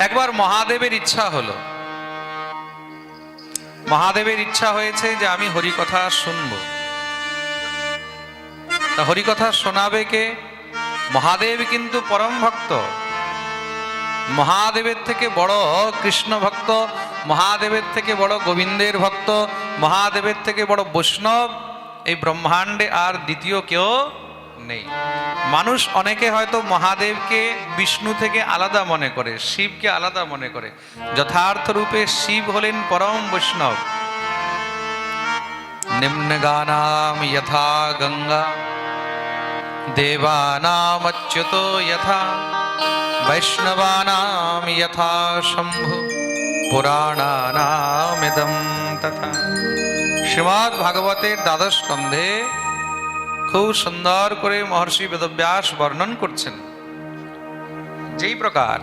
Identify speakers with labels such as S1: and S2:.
S1: একবার মহাদেবের ইচ্ছা হলো, মহাদেবের ইচ্ছা হয়েছে যে আমি হরিকথা শুনবো। তা হরিকথা শোনাবে কে? মহাদেব কিন্তু পরম ভক্ত, মহাদেবের থেকে বড় কৃষ্ণ ভক্ত, মহাদেবের থেকে বড় গোবিন্দের ভক্ত, মহাদেবের থেকে বড় বৈষ্ণব এই ব্রহ্মাণ্ডে আর দ্বিতীয় কেউ নেই। মানুষ অনেকে হয়তো মহাদেবকে বিষ্ণু থেকে আলাদা মনে করে, শিবকে আলাদা মনে করে। যথার্থ রূপে শিব হলেন পরম বৈষ্ণব। নিম্নগানাম যথা গঙ্গা, দেবানাম অচ্যুতো যথা, বৈষ্ণবানাম যথা শম্ভু, পুরাণানামিদম তথা। শ্রীমদ্ ভাগবতের দ্বাদশ স্কন্ধে খুব সুন্দর করে মহর্ষি বেদব্যাস বর্ণন করছেন যেই প্রকার